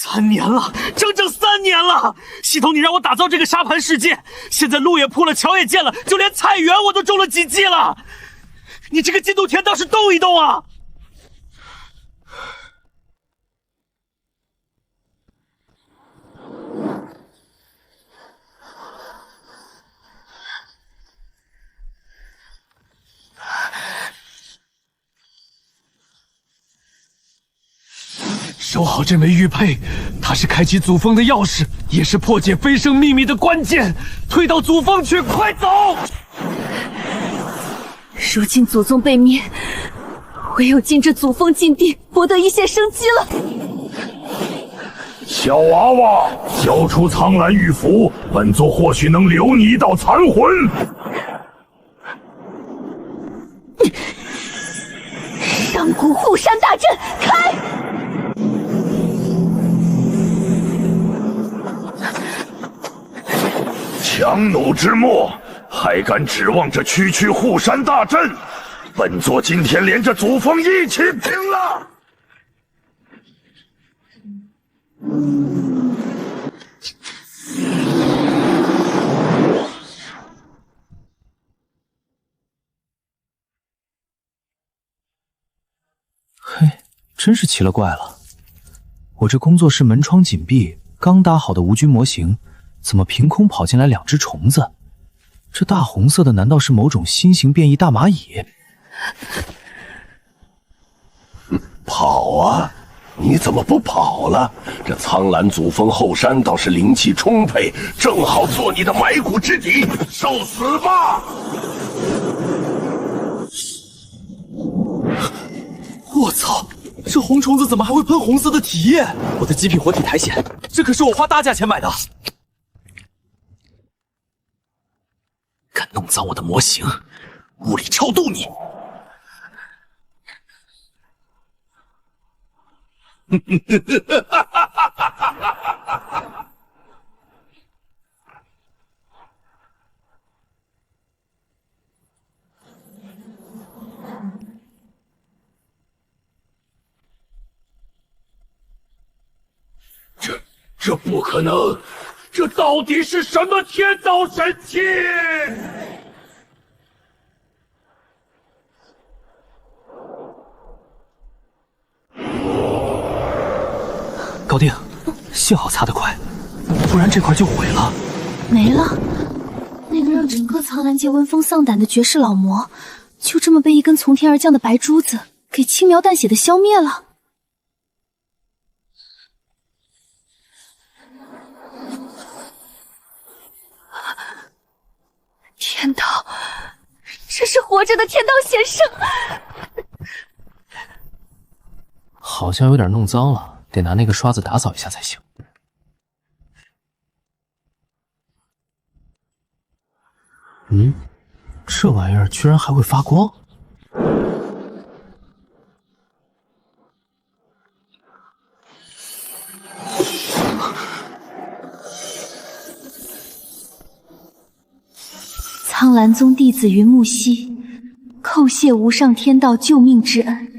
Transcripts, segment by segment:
3年了，整整3年了！系统，你让我打造这个沙盘世界，现在路也铺了，桥也建了，就连菜园我都种了几季了。你这个进度条倒是动一动啊！收好这枚玉佩，它是开启祖峰的钥匙，也是破解飞升秘密的关键。退到祖峰去，快走！如今祖宗被灭，唯有进这祖峰禁地，博得一线生机了。小娃娃，交出苍蓝玉符，本座或许能留你一道残魂。上古护山大阵开！强弩之末，还敢指望这区区护山大阵？本座今天连这祖峰一起拼了！嘿，真是奇了怪了，我这工作室门窗紧闭，刚搭好的无菌模型，怎么凭空跑进来2只虫子？这大红色的难道是某种新型变异大蚂蚁？跑啊！你怎么不跑了？这苍蓝祖峰后山倒是灵气充沛，正好做你的埋骨之地，受死吧！我操！这红虫子怎么还会喷红色的体液？我的极品活体苔藓，这可是我花大价钱买的。敢弄脏我的模型，物理超度你！这不可能！这到底是什么天道神器？搞定，幸好擦得快，不然这块就毁了。没了，那个让整个苍蓝界闻风丧胆的绝世老魔，就这么被一根从天而降的白珠子给轻描淡写的消灭了。天道，这是活着的天道先生。好像有点弄脏了，得拿那个刷子打扫一下才行。这玩意儿居然还会发光！苍蓝宗弟子云木兮，叩谢无上天道救命之恩。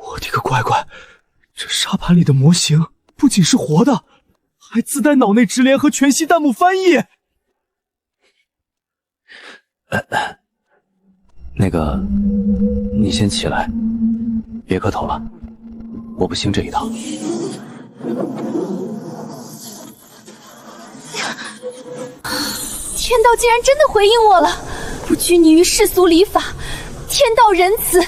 我的个乖乖，这沙盘里的模型不仅是活的，还自带脑内直连和全息弹幕翻译。那个，你先起来，别磕头了，我不兴这一套。天道竟然真的回应我了，不拘泥于世俗礼法，天道仁慈，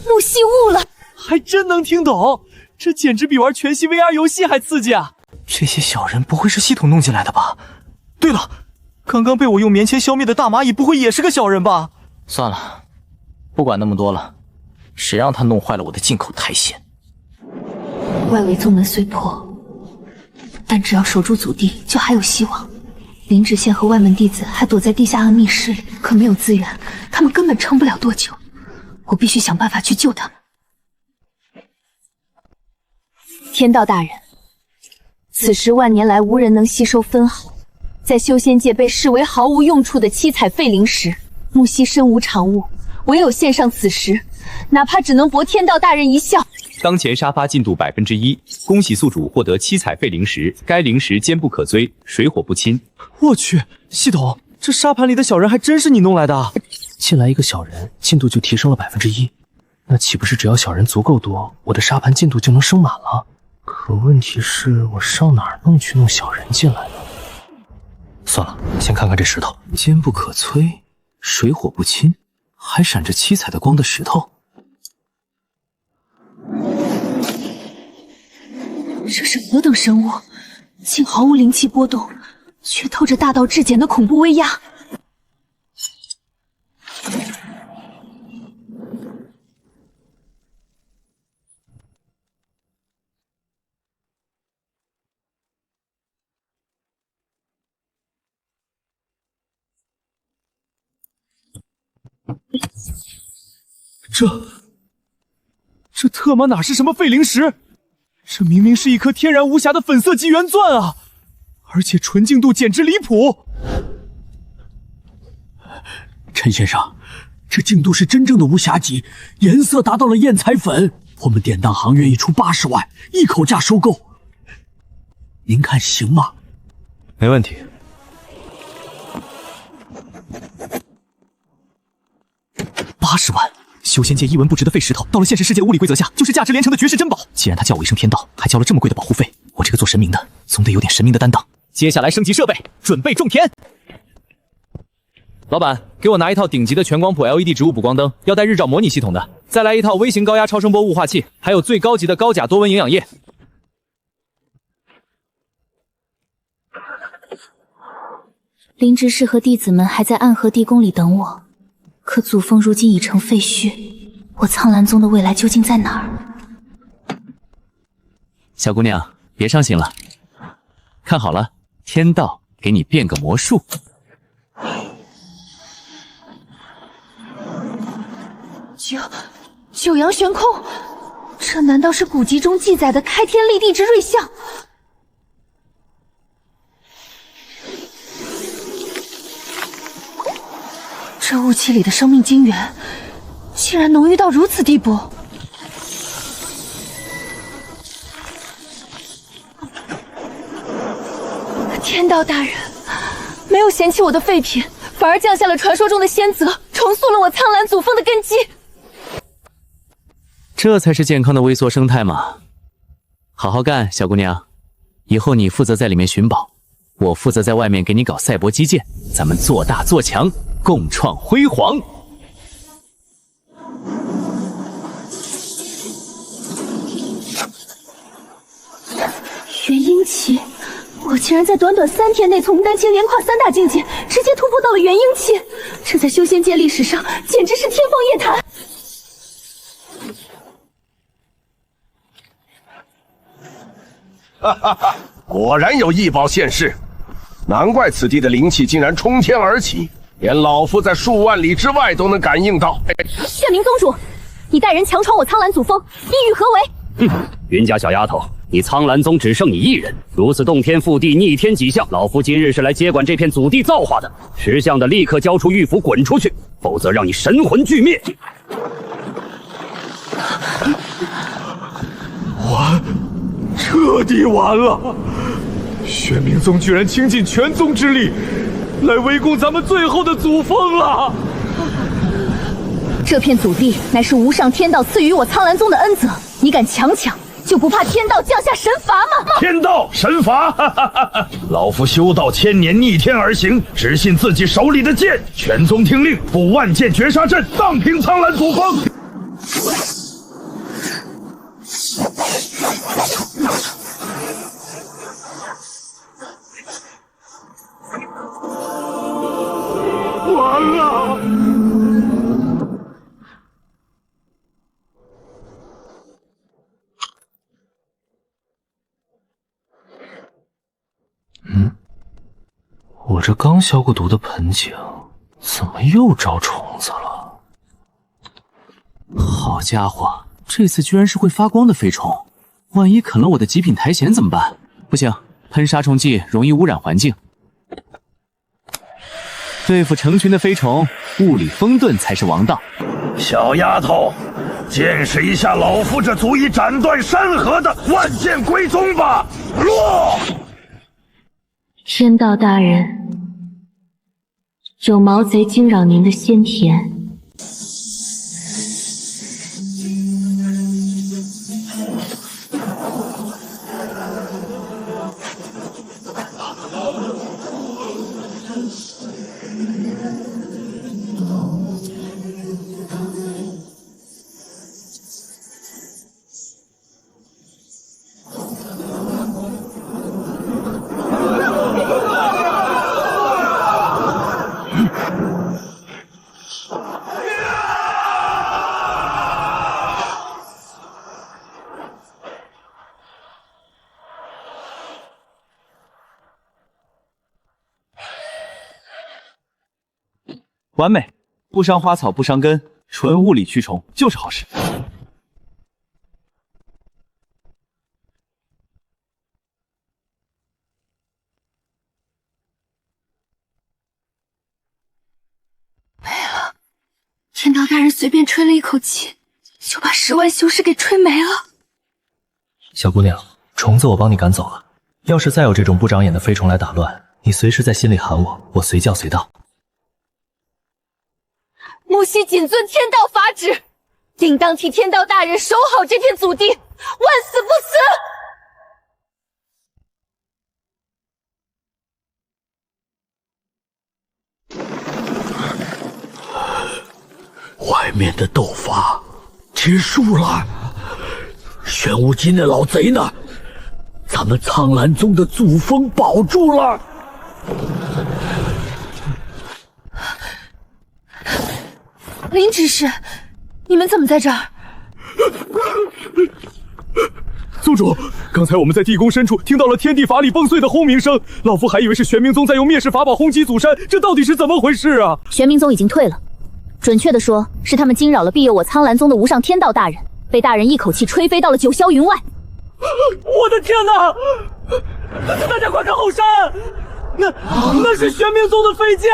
木系悟了。还真能听懂，这简直比玩全息 VR 游戏还刺激啊！这些小人不会是系统弄进来的吧？对了，刚刚被我用棉签消灭的大蚂蚁不会也是个小人吧？算了，不管那么多了，谁让他弄坏了我的进口苔藓？外围宗门虽破，但只要守住祖地，就还有希望。灵芷县和外门弟子还躲在地下暗密室里，可没有资源，他们根本撑不了多久。我必须想办法去救他们。天道大人，此时万年来无人能吸收分毫，在修仙界被视为毫无用处的七彩废灵石，木兮身无长物，唯有献上此时，哪怕只能博天道大人一笑。当前沙发进度1%，恭喜宿主获得7彩废灵石，该灵石坚不可摧，水火不侵。我去，系统，这沙盘里的小人还真是你弄来的？进来一个小人，进度就提升了1%，那岂不是只要小人足够多，我的沙盘进度就能升满了？可问题是我上哪儿去弄小人进来呢？算了，先看看这石头，坚不可摧，水火不侵，还闪着7彩的光的石头。这是何等生物，竟毫无灵气波动，却透着大道至简的恐怖威压。这特么哪是什么废灵石？这明明是一颗天然无瑕的粉色极原钻啊！而且纯净度简直离谱。陈先生，这净度是真正的无瑕级，颜色达到了艳彩粉。我们典当行愿意出80万，一口价收购。您看行吗？没问题。80万！修仙界一文不值的废石头，到了现实世界的物理规则下，就是价值连城的绝世珍宝。既然他叫我一声天道，还交了这么贵的保护费，我这个做神明的，总得有点神明的担当。接下来升级设备，准备种田。老板，给我拿一套顶级的全光谱 LED 植物补光灯，要带日照模拟系统的，再来一套微型高压超声波雾化器，还有最高级的高钾多温营养液。灵芝师和弟子们还在暗河地宫里等我，可祖峰如今已成废墟，我苍兰宗的未来究竟在哪儿？小姑娘，别伤心了，看好了，天道给你变个魔术。九阳玄空，这难道是古籍中记载的开天立地之瑞象？这雾气里的生命精元，竟然浓郁到如此地步！天道大人没有嫌弃我的废品，反而降下了传说中的仙泽，重塑了我苍兰祖峰的根基。这才是健康的微缩生态嘛！好好干，小姑娘，以后你负责在里面寻宝，我负责在外面给你搞赛博基建，咱们做大做强，共创辉煌。元婴期，我竟然在短短3天内从丹青连跨3大境界，直接突破到了元婴期，这在修仙界历史上简直是天方夜谭。哈哈哈！果然有异宝现世，难怪此地的灵气竟然冲天而起，连老夫在数万里之外都能感应到。玄冥宗主，你带人强闯我苍兰祖峰，意欲何为？云家小丫头，你苍兰宗只剩你一人，如此洞天覆地、逆天几象，老夫今日是来接管这片祖地造化的。识相的立刻交出玉符，滚出去，否则让你神魂俱灭！完，彻底完了！玄冥宗居然倾尽全宗之力来围攻咱们最后的祖峰了！这片祖地乃是无上天道赐予我苍兰宗的恩泽，你敢强抢，就不怕天道降下神罚吗？天道神罚！哈哈哈哈！老夫修道1000年，逆天而行，只信自己手里的剑。全宗听令，布万剑绝杀阵，荡平苍兰祖峰。完了！我这刚消过毒的盆景，怎么又招虫子了？好家伙，这次居然是会发光的飞虫，万一啃了我的极品苔藓怎么办？不行，喷杀虫剂容易污染环境。对付成群的飞虫，物理风遁才是王道。小丫头，见识一下老夫这足以斩断山河的万剑归宗吧！落！天道大人，有毛贼惊扰您的仙田。完美，不伤花草不伤根，纯物理驱虫就是好事。天道大人随便吹了一口气，就把10万修士给吹没了。小姑娘，虫子我帮你赶走了。要是再有这种不长眼的飞虫来打乱，你随时在心里喊我，我随叫随到。木西谨遵天道法旨，定当替天道大人守好这片祖地，万死不死。外面的斗法结束了，玄武金的老贼呢？咱们苍兰宗的祖峰保住了。林执事，你们怎么在这儿？宗主，刚才我们在地宫深处听到了天地法理崩碎的轰鸣声，老夫还以为是玄冥宗在用灭世法宝轰击祖山，这到底是怎么回事啊？玄冥宗已经退了，准确的说，是他们惊扰了庇佑我苍兰宗的无上天道大人，被大人一口气吹飞到了九霄云外。我的天哪！大家快看后山，那是玄冥宗的飞剑！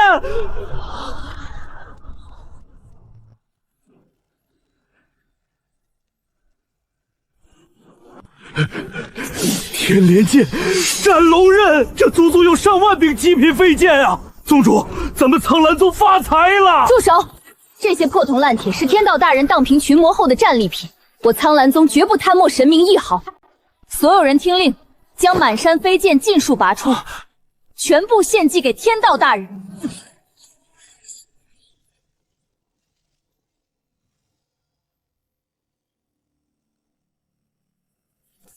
天连剑、斩龙刃，这足足有上万柄极品飞剑啊！宗主，咱们苍兰宗发财了！住手！这些破铜烂铁是天道大人荡平群魔后的战利品，我苍兰宗绝不贪墨神明一毫。所有人听令，将满山飞剑尽数拔出，全部献祭给天道大人。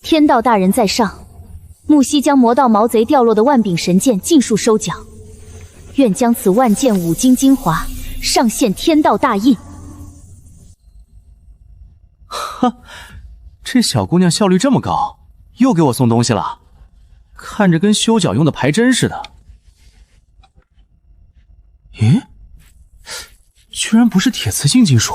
天道大人在上，木西将魔道毛贼掉落的万柄神剑尽数收缴，愿将此万剑五金精华上献天道大印。哈，这小姑娘效率这么高，又给我送东西了，看着跟修脚用的排针似的。咦，居然不是铁磁性金属，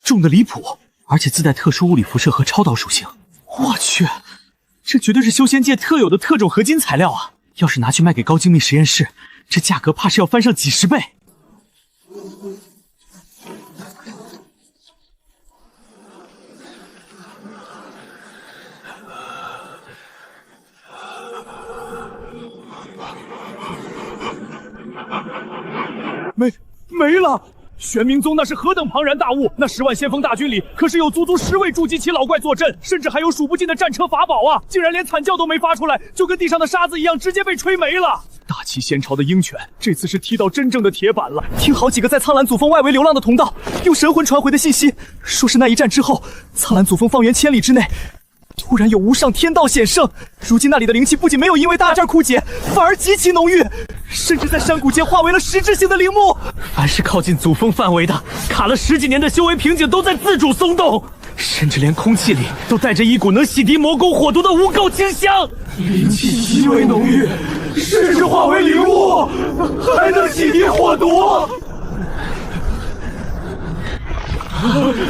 重的离谱，而且自带特殊物理辐射和超导属性。我去，这绝对是修仙界特有的特种合金材料啊！要是拿去卖给高精密实验室，这价格怕是要翻上几10倍。没了！玄冥宗那是何等庞然大物，那10万先锋大军里可是有足足10位筑基期老怪坐镇，甚至还有数不尽的战车法宝啊！竟然连惨叫都没发出来，就跟地上的沙子一样，直接被吹没了。大齐仙朝的鹰犬，这次是踢到真正的铁板了。听好几个在苍兰祖峰外围流浪的同道用神魂传回的信息，说是那一战之后，苍兰祖峰方圆千里之内突然有无上天道显圣，如今那里的灵气不仅没有因为大战枯竭，反而极其浓郁，甚至在山谷间化为了实质性的灵木。凡是靠近祖峰范围的，卡了10几年的修为瓶颈都在自主松动，甚至连空气里都带着一股能洗涤魔宫火毒的无垢清香。灵气极为浓郁，甚至化为灵物，还能洗涤火毒。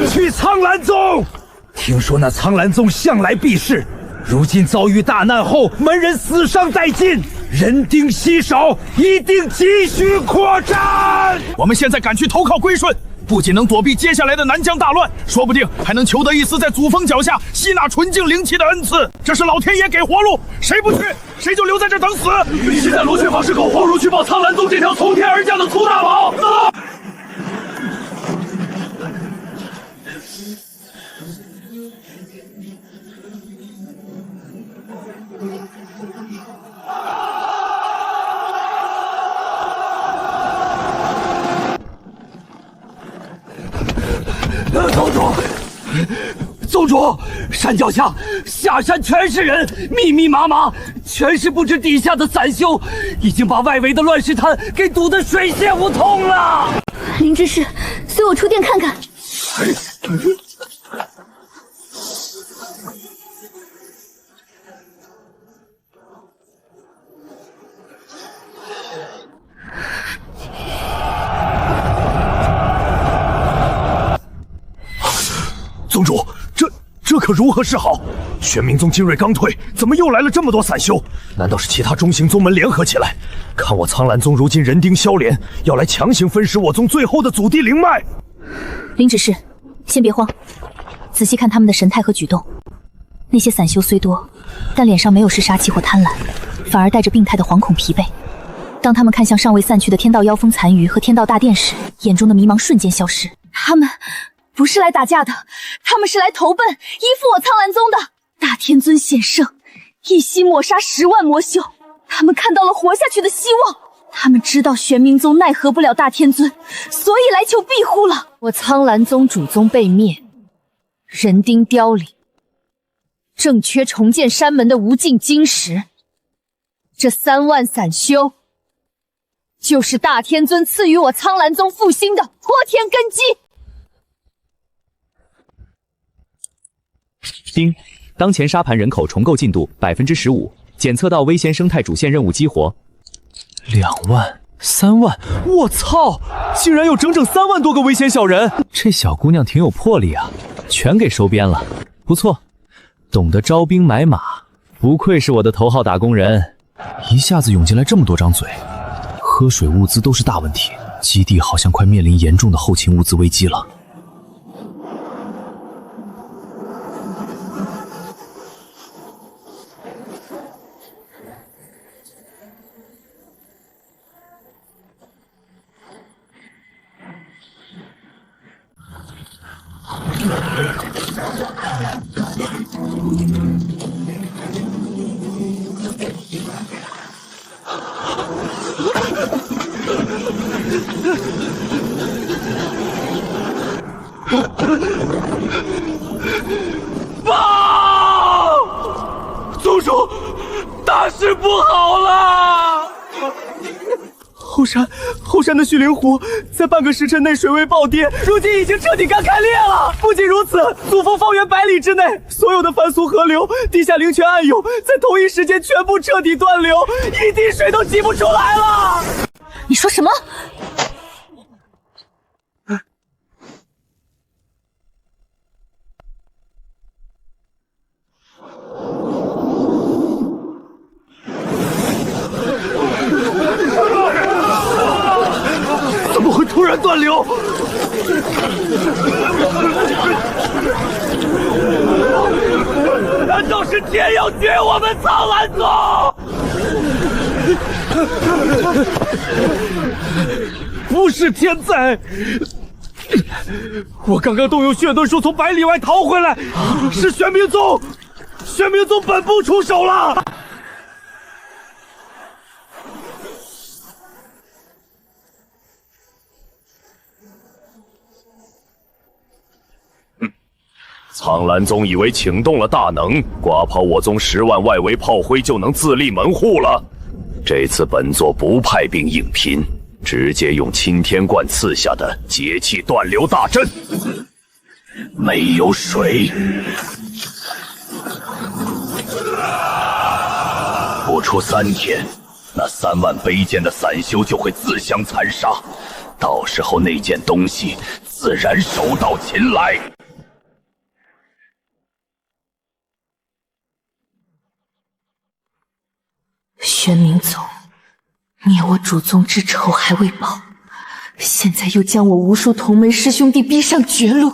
去苍兰宗！听说那苍兰宗向来避世，如今遭遇大难后，门人死伤殆尽，人丁稀少，一定继续扩张。我们现在赶去投靠归顺，不仅能躲避接下来的南疆大乱，说不定还能求得一丝在祖峰脚下吸纳纯净灵气的恩赐。这是老天爷给活路，谁不去，谁就留在这等死。现在罗圈法师口黄如去报苍兰宗这条从天而降的粗大宝。宗主，山脚下下山全是人，密密麻麻，全是不知底下的散修，已经把外围的乱石滩给堵得水泄不通了。林执事，随我出殿看看。宗主，这可如何是好？玄冥宗精锐刚退，怎么又来了这么多散修？难道是其他中行宗门联合起来？看我苍兰宗如今人丁消连，要来强行分食我宗最后的祖地灵脉。林执事，先别慌，仔细看他们的神态和举动。那些散修虽多，但脸上没有是杀气或贪婪，反而带着病态的惶恐疲惫。当他们看向尚未散去的天道妖风残余和天道大殿时，眼中的迷茫瞬间消失。他们不是来打架的，他们是来投奔依附我苍兰宗的。大天尊显圣，一夕抹杀10万魔修，他们看到了活下去的希望。他们知道玄冥宗奈何不了大天尊，所以来求庇护了。我苍兰宗主宗被灭，人丁凋零，正缺重建山门的无尽晶石。这3万散修，就是大天尊赐予我苍兰宗复兴的泼天根基。丁，当前沙盘人口重构进度15%，检测到危险生态主线任务激活。2万、3万，我操！竟然有整整3万多个危险小人！这小姑娘挺有魄力啊，全给收编了，不错，懂得招兵买马，不愧是我的头号打工人。一下子涌进来这么多张嘴，喝水物资都是大问题，基地好像快面临严重的后勤物资危机了。宗主，大事不好了！后山的虚灵湖在半个时辰内水位暴跌，如今已经彻底干开裂了。不仅如此，祖峰方圆100里之内，所有的凡俗河流、地下灵泉暗涌，在同一时间全部彻底断流，一滴水都挤不出来了。你说什么？怎么会突然断流？难道是天要绝我们苍兰宗？不是天灾，我刚刚动用血遁术从100里外逃回来，是玄冥宗本部出手了。苍兰宗以为请动了大能，刮跑我宗10万外围炮灰就能自立门户了。这次本座不派兵应拼，直接用钦天观赐下的节气断流大阵。没有水，不出3天，那3万卑贱的散修就会自相残杀，到时候那件东西自然手到擒来。玄冥宗灭我主宗之仇还未报，现在又将我无数同门师兄弟逼上绝路。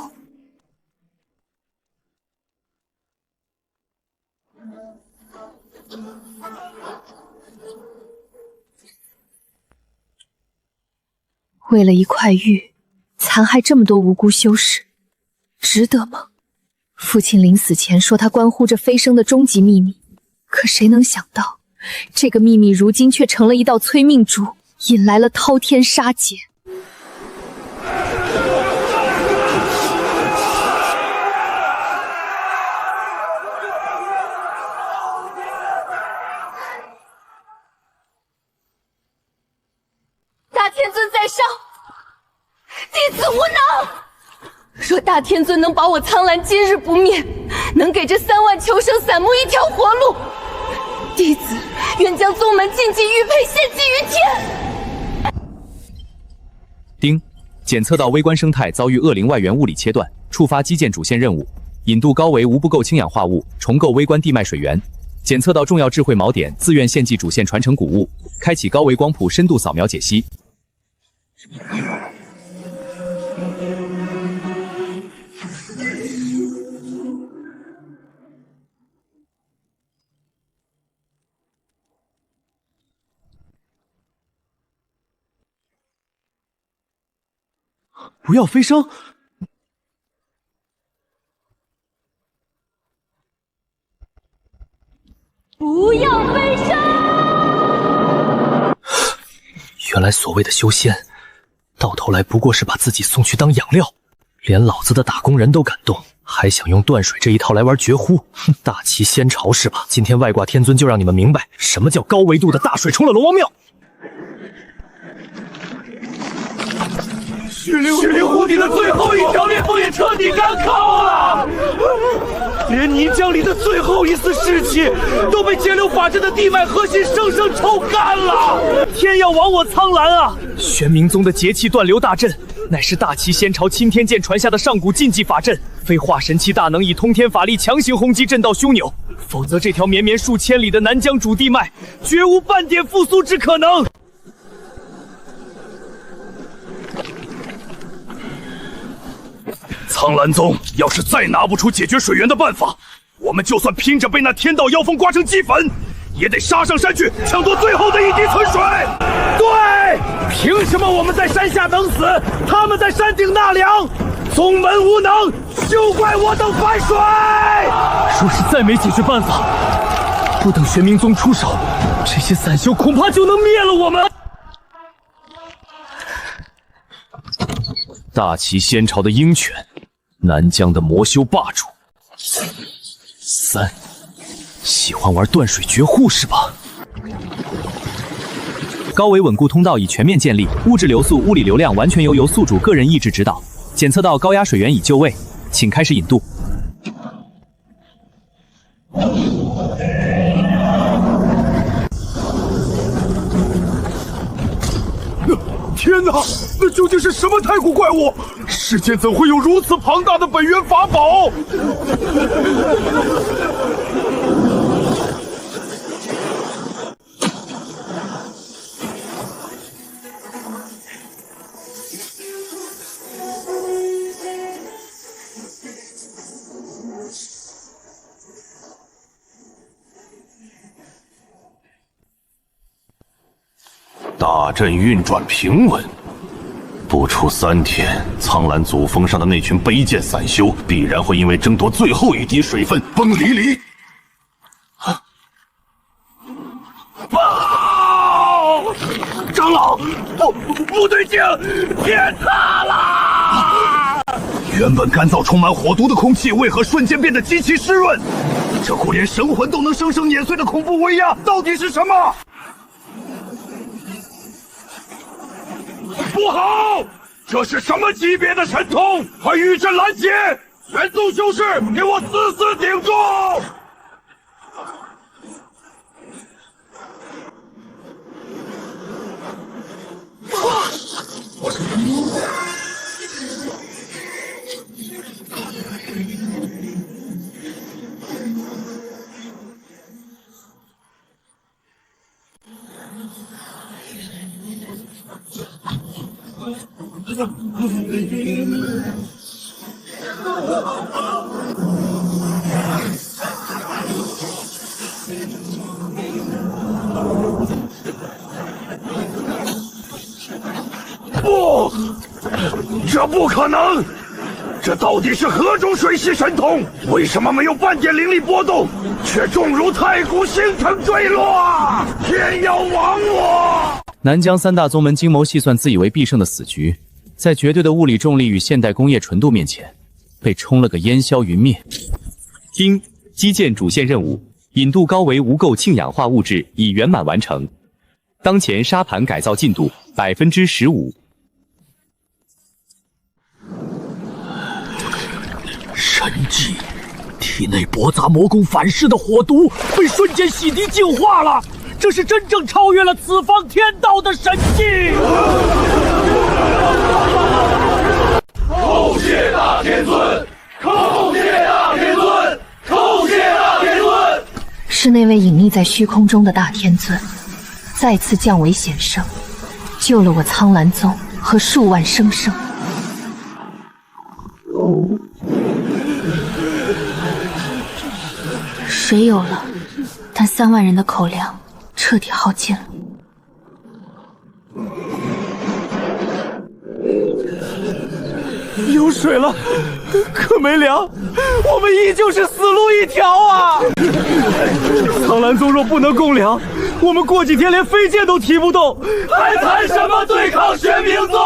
为了一块玉，残害这么多无辜修士，值得吗？父亲临死前说他关乎着飞升的终极秘密，可谁能想到，这个秘密如今却成了一道催命珠，引来了滔天杀劫。大天尊在上，弟子无能。若大天尊能保我苍兰今日不灭，能给这3万求生散木一条活路，弟子愿将宗门禁忌玉佩献祭于天。丁，检测到微观生态遭遇恶灵外源物理切断，触发基建主线任务，引渡高维无不够氢氧化物，重构微观地脉水源。检测到重要智慧锚点，自愿献祭主线传承古物，开启高维光谱深度扫描解析。不要飞升！不要飞升！原来所谓的修仙，到头来不过是把自己送去当养料，连老子的打工人都敢动，还想用断水这一套来玩绝呼？哼，大齐仙朝是吧？今天外挂天尊就让你们明白什么叫高维度的大水冲了龙王庙。血灵湖底的最后一条裂缝也彻底干枯了，连泥浆里的最后一丝湿气都被截流法阵的地脉核心生生抽干了。天要亡我苍兰啊！玄冥宗的节气断流大阵，乃是大齐仙朝钦天剑传下的上古禁忌法阵，非化神期大能以通天法力强行轰击阵道枢纽，否则这条绵绵数千里的南疆主地脉绝无半点复苏之可能。苍兰宗要是再拿不出解决水源的办法，我们就算拼着被那天道妖风刮成齑粉，也得杀上山去抢夺最后的一滴存水。对，凭什么我们在山下等死，他们在山顶纳凉？宗门无能，休怪我等反水！若是再没解决办法，不等玄冥宗出手，这些散修恐怕就能灭了我们。大齐仙朝的鹰犬，南疆的魔修霸主。3，喜欢玩断水绝户是吧？高维稳固通道已全面建立，物质流速、物理流量完全由宿主个人意志指导。检测到高压水源已就位，请开始引渡。天哪，那究竟是什么太古怪物？世间怎会有如此庞大的本源法宝？大阵运转平稳，不出3天，苍兰祖峰上的那群卑贱散修必然会因为争夺最后一滴水分崩离离。报！长老，不对劲，天塌了！原本干燥充满火毒的空气，为何瞬间变得极其湿润？这股连神魂都能生生碾碎的恐怖威压，到底是什么？不好！这是什么级别的神通？快御阵拦截！全宗修士，给我死死顶住！不，这不可能！这到底是何种水系神通？为什么没有半点灵力波动，却重如太古星辰坠落？天要亡我！南疆三大宗门精谋细算，自以为必胜的死局，在绝对的物理重力与现代工业纯度面前，被冲了个烟消云灭。丁，基建主线任务引渡高维无垢氢氧化物质已圆满完成，当前沙盘改造进度15%。神迹，体内搏杂魔功反噬的火毒被瞬间洗涤净化了，这是真正超越了此方天道的神迹！叩谢大天尊！叩谢大天尊！叩谢大天尊！是那位隐匿在虚空中的大天尊，再次降维显圣，救了我苍兰宗和数万生圣。水有了，但3万人的口粮彻底耗尽了。有水了，可没粮，我们依旧是死路一条啊！苍兰宗若不能供粮，我们过几天连飞剑都提不动，还谈什么对抗玄冥宗？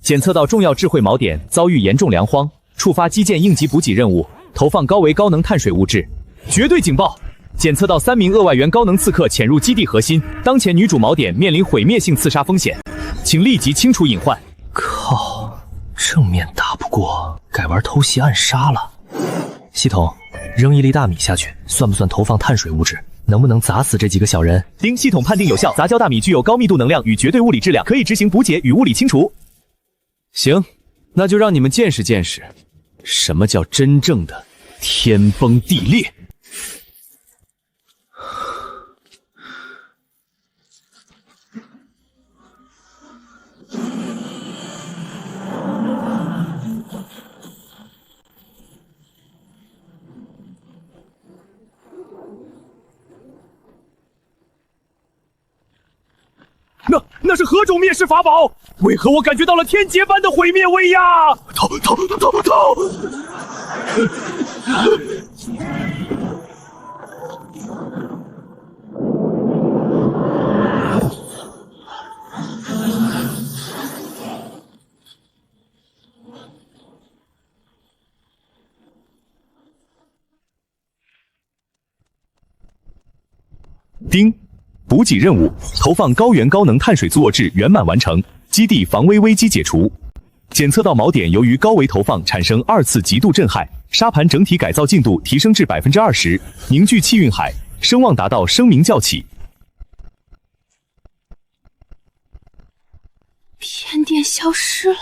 检测到重要智慧锚点遭遇严重粮荒，触发基建应急补给任务，投放高维高能碳水物质。绝对警报！检测到3名恶外援高能刺客潜入基地核心，当前女主锚点面临毁灭性刺杀风险，请立即清除隐患。靠，正面打不过，改玩偷袭暗杀了。系统，扔1粒大米下去，算不算投放碳水物质？能不能砸死这几个小人？丁，系统判定有效，杂交大米具有高密度能量与绝对物理质量，可以执行补给与物理清除。行，那就让你们见识见识，什么叫真正的天崩地裂。那是何种灭世法宝？为何我感觉到了天劫般的毁灭威压？逃！丁，补给任务投放高原高能碳水作质圆满完成，基地防危危机解除。检测到锚点由于高维投放产生2次极度震撼，沙盘整体改造进度提升至20%，凝聚气运海，声望达到声名叫起。天殿消失了，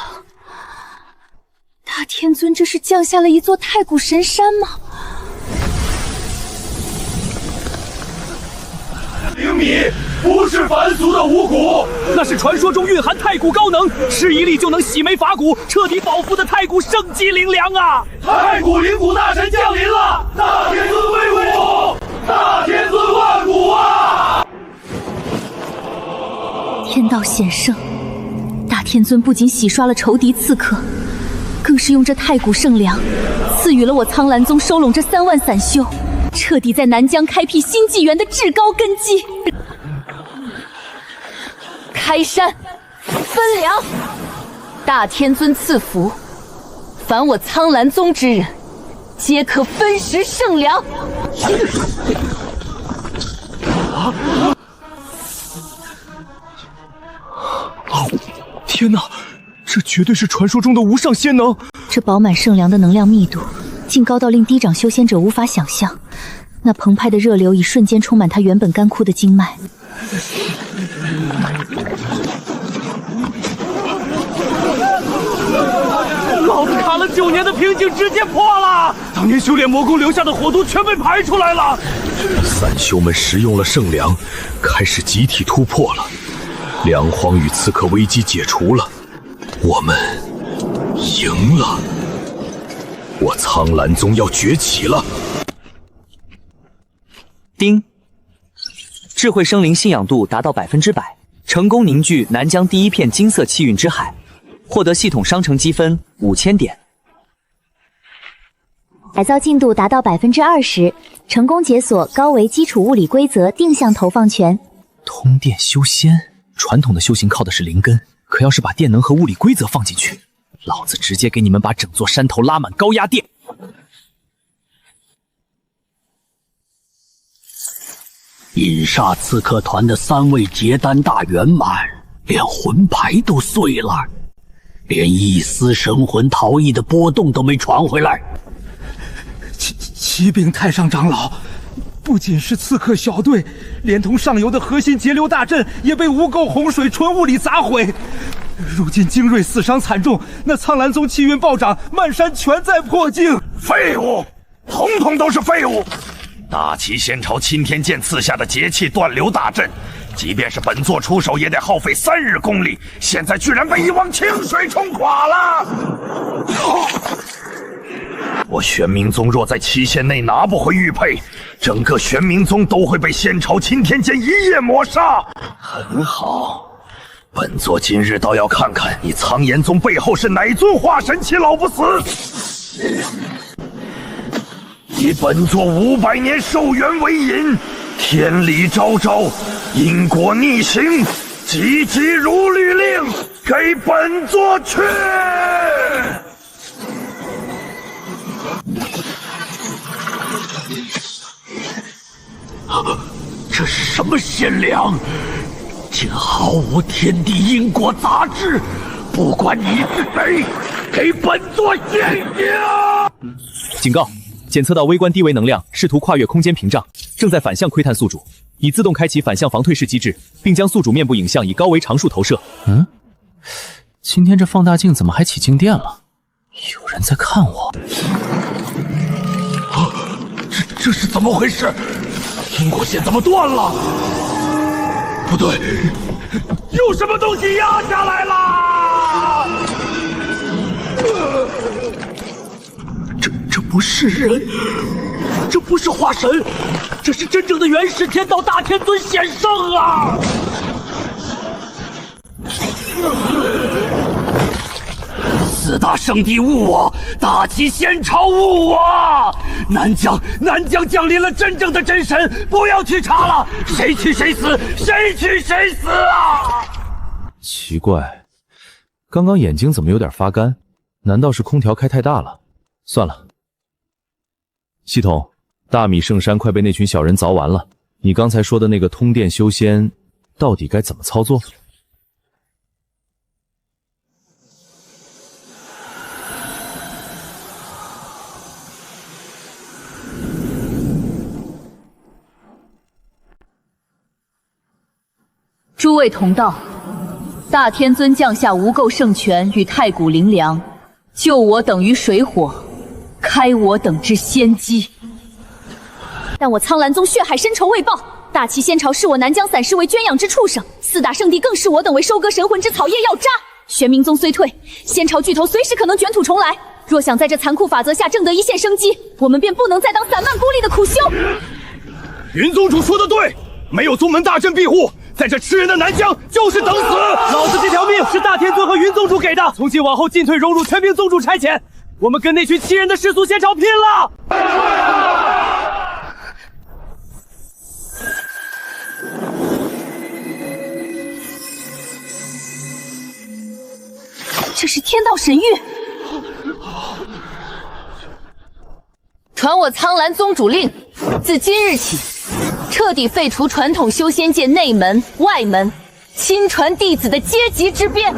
大天尊这是降下了一座太古神山吗？灵米不是凡俗的五谷，那是传说中蕴含太古高能，吃1粒就能洗眉伐骨、彻底饱腹的太古圣机灵粮啊！太古灵谷大神降临了，大天尊威武，大天尊万古啊！天道显圣，大天尊不仅洗刷了仇敌刺客，更是用这太古圣粮赐予了我苍兰宗收拢这3万散修，彻底在南疆开辟新纪元的至高根基。开山分粮，大天尊赐福，凡我苍兰宗之人，皆可分食圣粮。天哪，这绝对是传说中的无上仙能！这饱满圣粮的能量密度，竟高到令低长修仙者无法想象。那澎湃的热流已瞬间充满他原本干枯的经脉。了9年的瓶颈直接破了，当年修炼魔功留下的火毒全被排出来了。三修们食用了圣粮，开始集体突破了。梁荒与刺客危机解除了，我们赢了。我苍兰宗要崛起了。丁，智慧生灵信仰度达到100%，成功凝聚南疆第一片金色气运之海，获得系统商城积分5000点。改造进度达到20%，成功解锁高维基础物理规则定向投放权。通电修仙，传统的修行靠的是灵根，可要是把电能和物理规则放进去，老子直接给你们把整座山头拉满高压电。饮煞刺客团的3位结丹大圆满，连魂牌都碎了，连一丝神魂逃逸的波动都没传回来。启禀太上长老，不仅是刺客小队，连同上游的核心节流大阵也被无垢洪水纯物理砸毁。如今精锐死伤惨重，那苍兰宗气运暴涨，漫山全在破境。废物，统统都是废物！大齐仙朝钦天剑赐下的节气断流大阵，即便是本座出手，也得耗费3日功力，现在居然被一汪清水冲垮了！我玄冥宗若在期限内拿不回玉佩，整个玄冥宗都会被仙朝钦天剑一夜抹杀。很好，本座今日倒要看看你苍岩宗背后是哪尊化神期老不死！以本座500年寿元为引，天理昭昭，因果逆行，急急如律令，给本座去！这是什么仙粮？竟毫无天地因果杂质！不管你是谁，给本座现形！警告！检测到微观低维能量，试图跨越空间屏障，正在反向窥探宿主，已自动开启反向防退式机制，并将宿主面部影像以高维常数投射。今天这放大镜怎么还起静电了？有人在看我。这是怎么回事？因果线怎么断了？不对，有什么东西压下来了？这不是人，这不是化神，这是真正的元始天道大天尊显圣啊！4大圣地误我，大齐仙朝误我，南疆降临了真正的真神，不要去查了，谁去谁死，谁去谁死啊！奇怪，刚刚眼睛怎么有点发干？难道是空调开太大了？算了。系统，大米圣山快被那群小人凿完了，你刚才说的那个通电修仙，到底该怎么操作？诸位同道，大天尊降下无垢圣泉与太古灵粮，救我等于水火，开我等之先机。但我苍兰宗血海深仇未报，大齐仙朝视我南疆散尸为圈养之畜生，4大圣地更视我等为收割神魂之草叶药渣。玄冥宗虽退，仙朝巨头随时可能卷土重来。若想在这残酷法则下挣得一线生机，我们便不能再当散漫孤立的苦修。云宗主说的对，没有宗门大阵庇护，在这吃人的南疆就是等死。老子这条命是大天尊和云宗主给的，从今往后进退融入全凭宗主差遣。我们跟那群欺人的世俗仙朝拼了！这是天道神谕，传我苍兰宗主令，自今日起，彻底废除传统修仙界内门、外门、亲传弟子的阶级之编。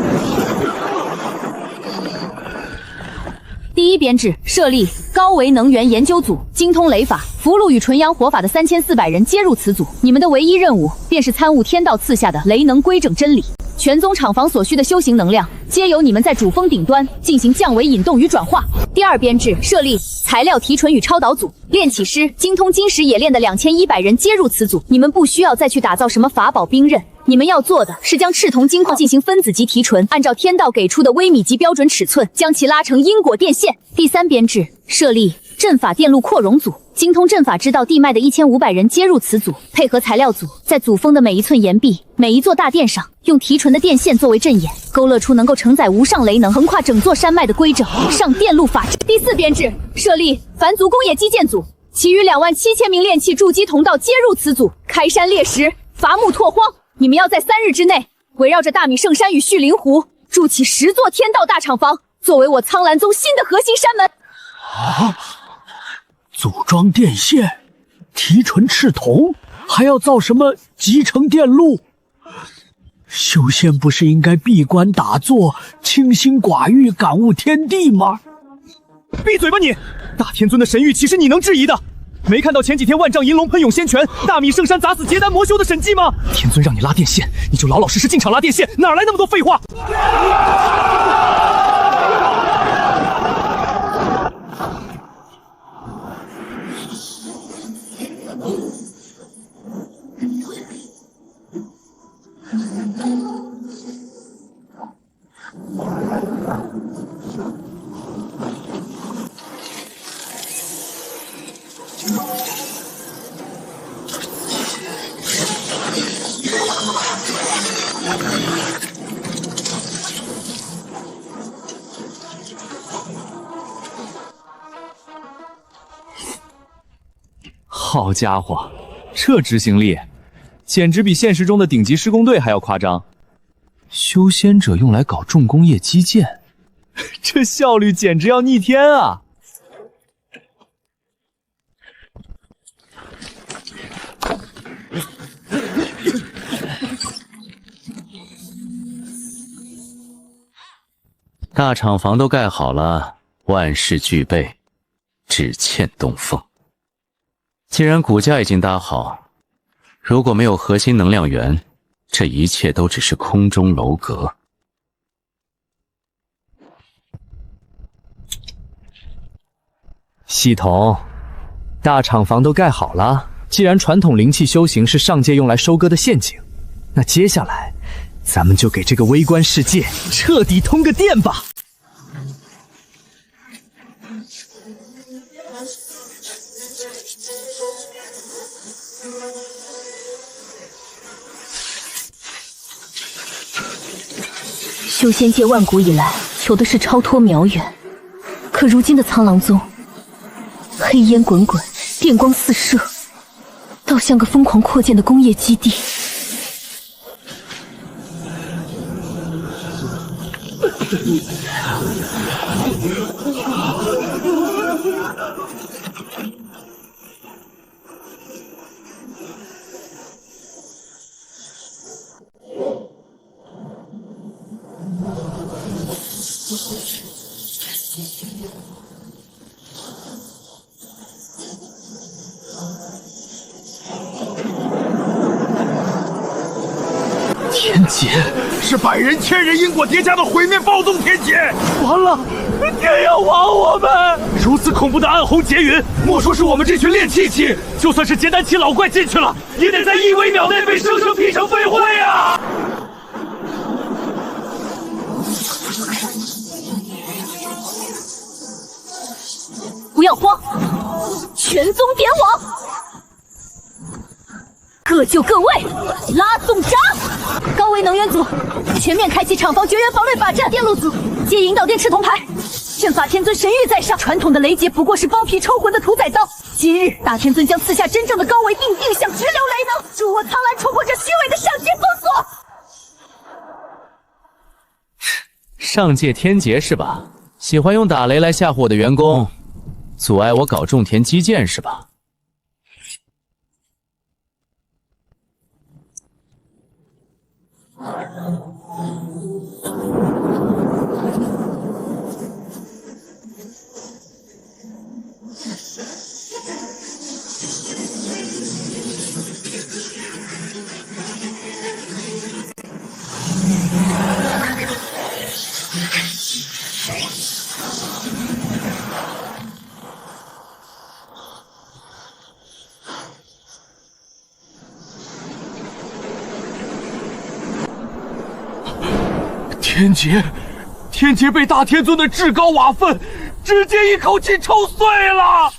第一编制设立高维能源研究组，精通雷法、符箓与纯阳火法的3400人皆入此组。你们的唯一任务便是参悟天道赐下的雷能规正真理，全宗厂房所需的修行能量，皆由你们在主峰顶端进行降维引动与转化。第二编制设立材料提纯与超导组，炼体师精通金石冶炼的2100人皆入此组。你们不需要再去打造什么法宝兵刃，你们要做的是将赤铜金矿进行分子级提纯，按照天道给出的微米级标准尺寸，将其拉成因果电线。第三编制设立阵法电路扩容组，精通阵法之道地脉的1500人皆入此组，配合材料组，在祖峰的每一寸岩壁、每一座大殿上，用提纯的电线作为阵眼，勾勒出能够承载无上雷能、横跨整座山脉的规整上电路法阵。第四编制设立凡族工业基建组，其余27000名炼器筑基同道皆入此组，开山裂石，伐木拓荒。你们要在3日之内，围绕着大米圣山与旭灵湖，筑起10座天道大厂房，作为我苍兰宗新的核心山门。组装电线，提纯赤铜，还要造什么集成电路？修仙不是应该闭关打坐，清心寡欲，感悟天地吗？闭嘴吧你！大天尊的神谕岂是你能质疑的？没看到前几天万丈银龙喷涌仙泉，大米圣山砸死结丹魔修的神迹吗？天尊让你拉电线，你就老老实实进场拉电线，哪来那么多废话？好家伙，这执行力简直比现实中的顶级施工队还要夸张。修仙者用来搞重工业基建，这效率简直要逆天啊！大厂房都盖好了，万事俱备，只欠东风。既然骨架已经搭好，如果没有核心能量源，这一切都只是空中楼阁。系统，大厂房都盖好了。既然传统灵气修行是上界用来收割的陷阱，那接下来咱们就给这个微观世界彻底通个电吧！修仙界万古以来求的是超脱渺远，可如今的苍狼宗，黑烟滚滚，电光四射，倒像个疯狂扩建的工业基地。天劫是100人、1000人因果叠加的毁灭暴动天劫！完了，天要亡我们！如此恐怖的暗红劫云，莫说是我们这群炼气期，就算是结丹期老怪进去了，也得在1微秒内被生生劈成废灰啊！不要慌，全宗点网，各就各位，拉纵闸！高维能源组全面开启厂房绝缘防锐法阵，电路组接引导电赤铜牌，阵法天尊神谕在上，传统的雷劫不过是剥皮抽魂的屠宰刀。今日大天尊将赐下真正的高维定向直流雷能，助我苍兰冲破这虚伪的上界封锁。上界天劫是吧？喜欢用打雷来吓唬我的员工，阻碍我搞种田基建是吧？天劫被大天尊的至高瓦分直接一口气抽碎了。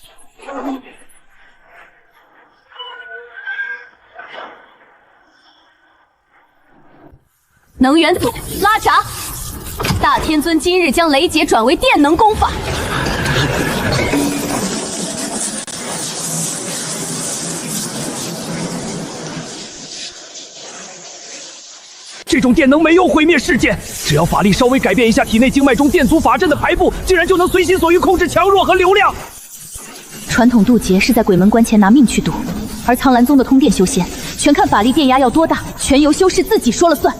能源组拉闸，大天尊今日将雷劫转为电能功法。这种电能没有毁灭事件，只要法力稍微改变一下体内经脉中电阻法阵的排布，竟然就能随心所欲控制强弱和流量。传统渡劫是在鬼门关前拿命去赌，而苍兰宗的通电修仙，全看法力电压要多大，全由修士自己说了算。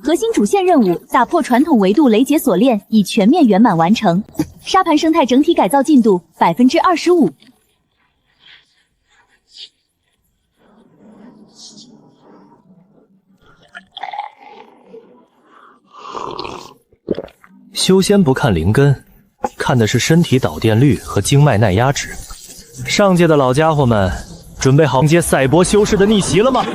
核心主线任务打破传统维度雷劫锁链已全面圆满完成，沙盘生态整体改造进度25%。修仙不看灵根，看的是身体导电率和经脉耐压值。上界的老家伙们，准备好迎接赛博修士的逆袭了吗？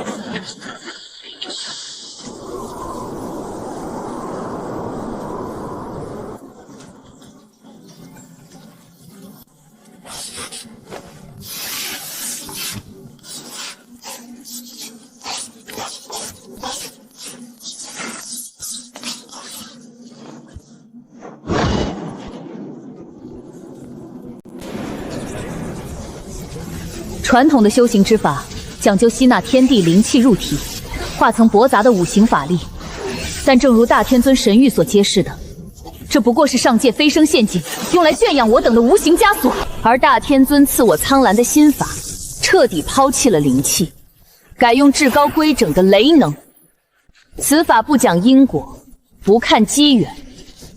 传统的修行之法讲究吸纳天地灵气入体，化成驳杂的五行法力。但正如大天尊神谕所揭示的，这不过是上界飞升陷阱，用来圈养我等的无形枷锁。而大天尊赐我苍兰的心法，彻底抛弃了灵气，改用至高规整的雷能。此法不讲因果，不看机缘，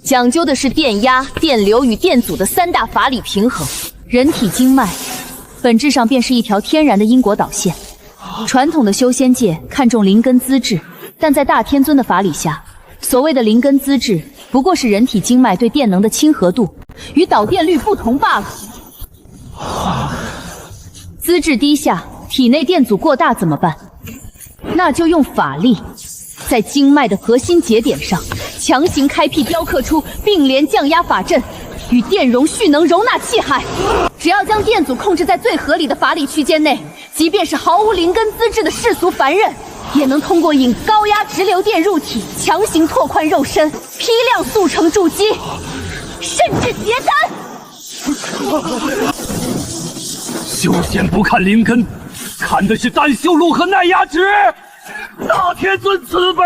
讲究的是电压、电流与电阻的三大法理平衡。人体经脉本质上便是一条天然的因果导线。传统的修仙界看重灵根资质，但在大天尊的法理下，所谓的灵根资质不过是人体经脉对电能的亲和度与导电率不同罢了。资质低下，体内电阻过大怎么办？那就用法力在经脉的核心节点上强行开辟雕刻出并联降压法阵，与电容蓄能容纳气海。只要将电阻控制在最合理的法理区间内，即便是毫无灵根资质的世俗凡人，也能通过引高压直流电入体，强行拓宽肉身，批量速成筑基，甚至结丹。修仙不看灵根，看的是丹修路和耐压值。大天尊慈悲，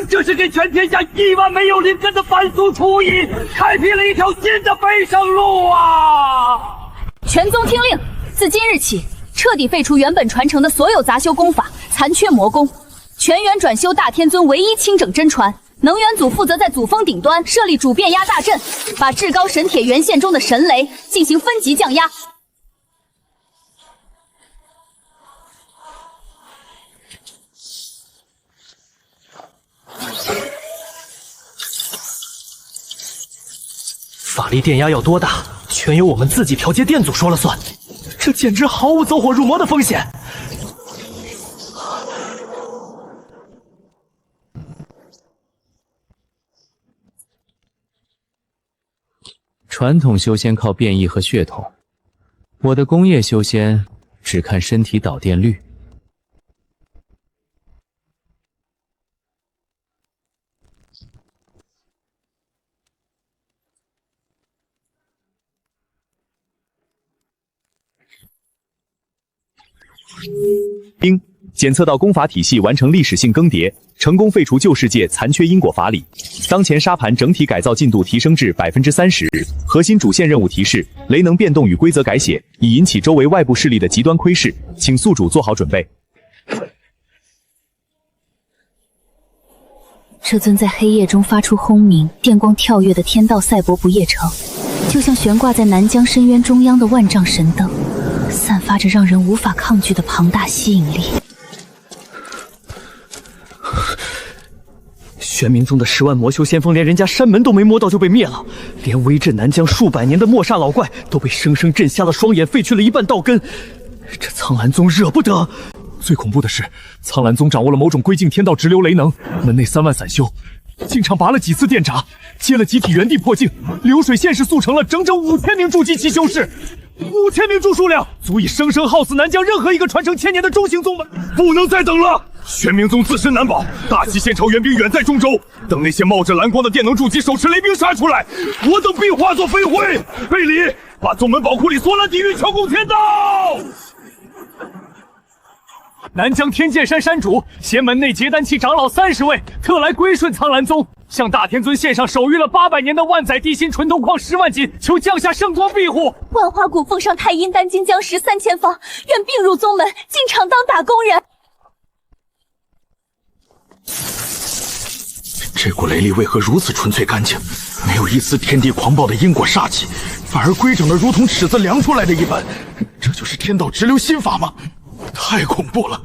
这是给全天下1万没有灵根的凡俗初一开辟了一条新的飞升路啊！全宗听令，自今日起，彻底废除原本传承的所有杂修功法，残缺魔功，全员转修大天尊唯一清整真传。能源组负责在祖峰顶端设立主变压大阵，把至高神铁元线中的神雷进行分级降压。法力电压要多大，全由我们自己调节电阻说了算，这简直毫无走火入魔的风险。传统修仙靠变异和血统，我的工业修仙只看身体导电率。丁，检测到功法体系完成历史性更迭，成功废除旧世界残缺因果法理。当前沙盘整体改造进度提升至30%，核心主线任务提示：雷能变动与规则改写，已引起周围外部势力的极端窥视，请宿主做好准备。这尊在黑夜中发出轰鸣、电光跳跃的天道赛博不夜城，就像悬挂在南疆深渊中央的万丈神灯，散发着让人无法抗拒的庞大吸引力。玄冥宗的10万魔修先锋连人家山门都没摸到就被灭了，连威震南疆数百年的末煞老怪都被生生震瞎了双眼，废去了一半道根。这苍兰宗惹不得。最恐怖的是，苍兰宗掌握了某种归境天道直流雷能，门内3万散修，经常拔了几次电闸，接了集体原地破境，流水线是速成了整整5000名筑基期修士。5000名筑数量足以生生耗死南疆任何一个传承1000年的中型宗门，不能再等了！玄冥宗自身难保，大齐县朝援兵远在中州，等那些冒着蓝光的电能筑基手持雷兵杀出来，我等必化作飞灰。贝里，把宗门宝库里所揽地狱敲拱天道！南疆天剑山山主携门内结丹期长老30位，特来归顺苍兰宗，向大天尊献上守御了800年的万载地心纯铜矿10万斤，求降下圣光庇护。万花谷奉上太阴丹金浆石3000方，愿并入宗门，进场当打工人。这股雷力为何如此纯粹干净，没有一丝天地狂暴的因果煞气，反而规整的如同尺子量出来的一般？这就是天道直流心法吗？太恐怖了！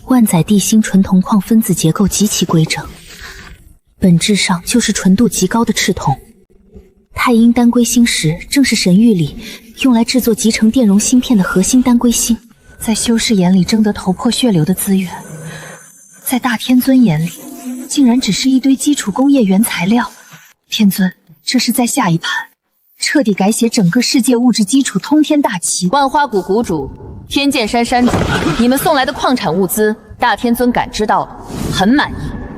万载地心纯铜矿分子结构极其规整，本质上就是纯度极高的赤铜。太阴丹龟心石正是神域里用来制作集成电容芯片的核心丹龟芯，在修士眼里争得头破血流的资源，在大天尊眼里竟然只是一堆基础工业原材料。天尊，这是在下一盘彻底改写整个世界物质基础，通天大旗。万花谷谷主，天剑山山主，你们送来的矿产物资，大天尊感知到了，很满意。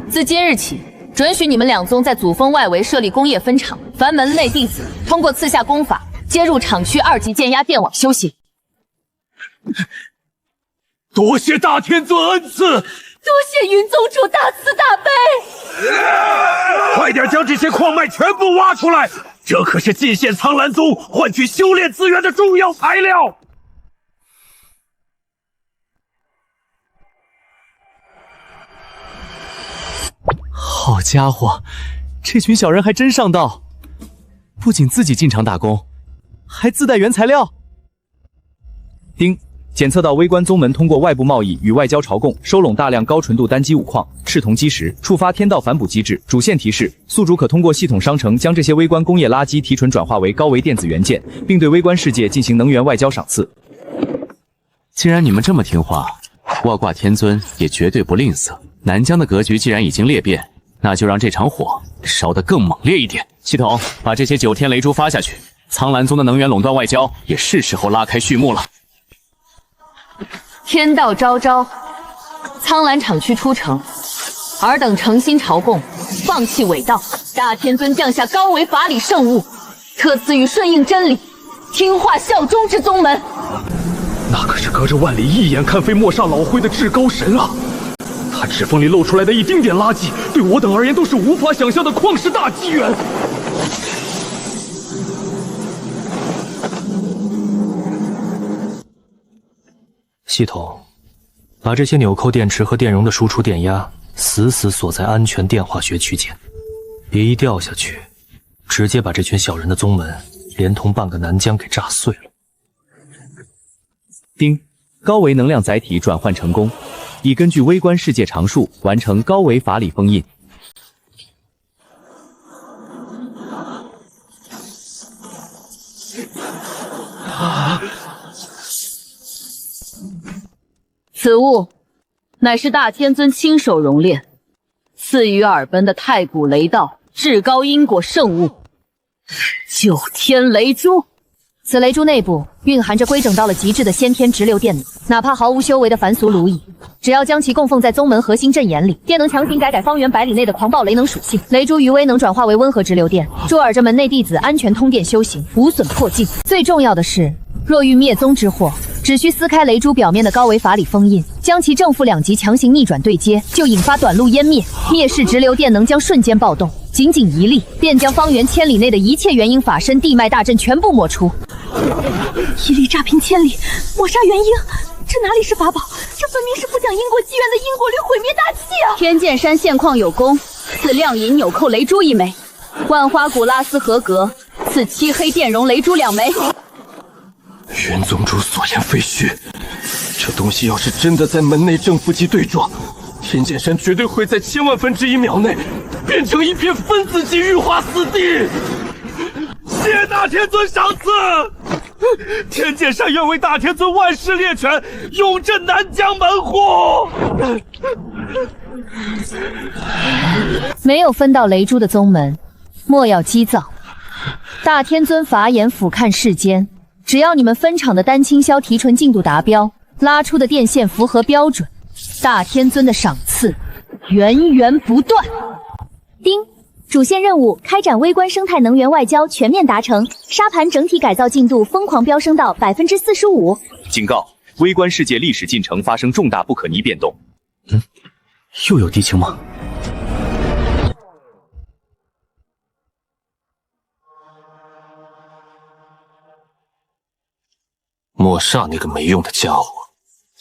自今日起，准许你们2宗在祖峰外围设立工业分厂，凡门内弟子通过赐下功法，接入厂区2级剑压电网修行。多谢大天尊恩赐，多谢云宗主大慈大悲。快点将这些矿脉全部挖出来！这可是进献苍兰宗换取修炼资源的重要材料。好家伙，这群小人还真上道，不仅自己进场打工，还自带原材料。丁，检测到微观宗门通过外部贸易与外交朝贡，收拢大量高纯度单基5矿、赤铜基石，触发天道反哺机制。主线提示：宿主可通过系统商城将这些微观工业垃圾提纯转化为高维电子元件，并对微观世界进行能源外交赏赐。既然你们这么听话，外挂天尊也绝对不吝啬。南疆的格局既然已经裂变，那就让这场火烧得更猛烈一点。系统，把这些9天雷珠发下去。苍兰宗的能源垄断外交也是时候拉开序幕了。天道昭昭，苍兰厂区出城，尔等诚心朝贡，放弃伪道。大天尊降下高维法理圣物，特赐予顺应真理、听话效忠之宗门。那可是隔着万里一眼看飞莫煞老灰的至高神啊！他指缝里露出来的一丁点垃圾，对我等而言都是无法想象的旷世大机缘。系统，把这些纽扣电池和电容的输出电压死死锁在安全电化学区间，别一掉下去，直接把这群小人的宗门连同半个南疆给炸碎了。丁，高维能量载体转换成功，已根据微观世界常数完成高维法理封印。此物乃是大天尊亲手熔炼，赐予尔本的太古雷道至高因果圣物9天雷珠。此雷珠内部蕴含着规整到了极致的先天直流电能，哪怕毫无修为的凡俗蝼蚁，只要将其供奉在宗门核心阵眼里，电能强行改方圆百里内的狂暴雷能属性，雷珠余威能转化为温和直流电，助尔这门内弟子安全通电修行，无损破境。最重要的是，若遇灭宗之祸，只需撕开雷珠表面的高维法理封印，将其正负2级强行逆转对接，就引发短路湮灭，灭世直流电能将瞬间暴动，仅仅一力便将方圆1000里内的一切元婴法身地脉大阵全部抹除。一力炸平1000里，抹杀元婴，这哪里是法宝？这分明是不讲因果机缘的因果律毁灭大器啊！天剑山现矿有功，赐亮银纽扣雷珠1枚；万花谷拉斯合格，赐漆黑电容雷珠2枚。云宗主所言非虚，这东西要是真的在门内正负极对撞，天剑山绝对会在千万分之一秒内变成一片分子级玉化死地。谢大天尊赏赐，天剑山愿为大天尊万世猎犬，永镇南疆门户。没有分到雷珠的宗门，莫要激躁。大天尊法眼俯瞰世间，只要你们分厂的丹青霄提纯进度达标，拉出的电线符合标准，大天尊的赏赐源源不断。丁，主线任务开展微观生态能源外交全面达成，沙盘整体改造进度疯狂飙升到45%。警告：微观世界历史进程发生重大不可逆变动。又有敌情吗？莫煞那个没用的家伙，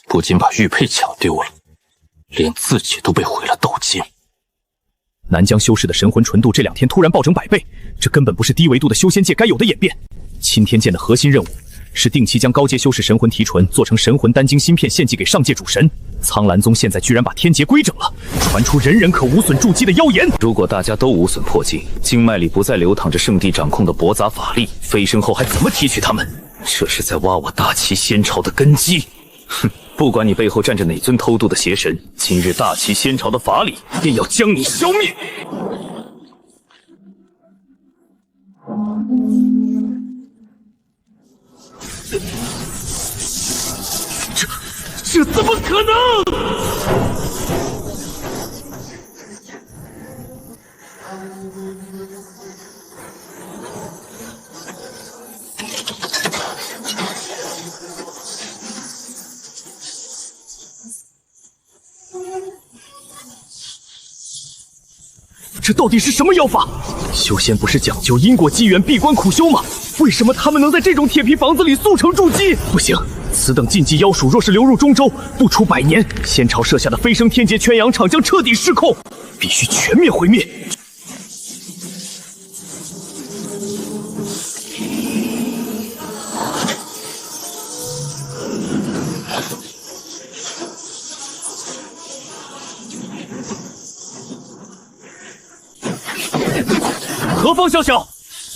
不仅把玉佩抢丢了，连自己都被毁了斗金。南疆修士的神魂纯度这2天突然暴增100倍，这根本不是低维度的修仙界该有的演变。钦天剑的核心任务是定期将高阶修士神魂提纯做成神魂丹晶芯片献祭给上界主神。苍蓝宗现在居然把天劫规整了，传出人人可无损筑基的妖言。如果大家都无损破境，经脉里不再流淌着圣地掌控的驳杂法力，飞升后还怎么提取他们？这是在挖我大齐仙朝的根基。哼，不管你背后站着哪尊偷渡的邪神，今日大齐仙朝的法理便要将你消灭。这怎么可能？这到底是什么妖法？修仙不是讲究因果机缘、闭关苦修吗？为什么他们能在这种铁皮房子里速成筑基？不行，此等禁忌妖术若是流入中州，不出100年，仙朝设下的飞升天劫圈养场将彻底失控，必须全面毁灭。何方宵小，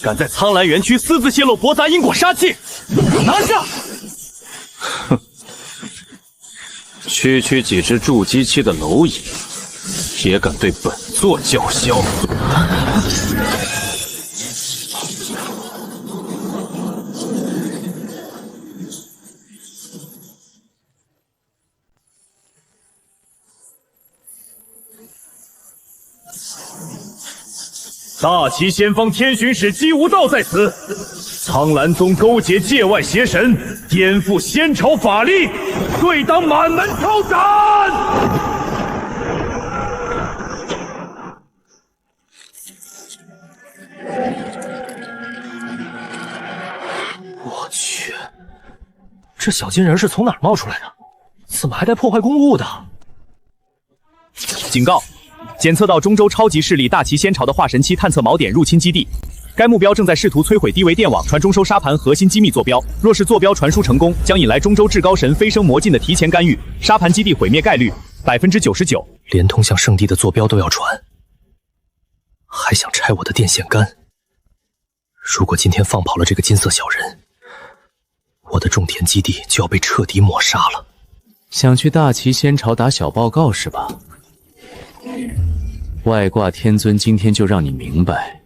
敢在苍蓝园区私自泄露驳杂因果杀气，拿下！哼，区区几只筑基期的蝼蚁，也敢对本座叫嚣！大齐先锋天巡使姬无道在此，苍蓝宗勾结界外邪神，颠覆仙朝法力，对当满门抄斩！我去，这小金人是从哪儿冒出来的？怎么还带破坏公物的？警告！检测到中州超级势力大齐仙朝的化神期探测锚点入侵基地，该目标正在试图摧毁低维电网传中收沙盘核心机密坐标。若是坐标传输成功，将引来中州至高神飞升魔镜的提前干预，沙盘基地毁灭概率99%。连通向圣地的坐标都要传，还想拆我的电线杆？如果今天放跑了这个金色小人，我的种田基地就要被彻底抹杀了。想去大齐仙朝打小报告是吧？外挂天尊今天就让你明白，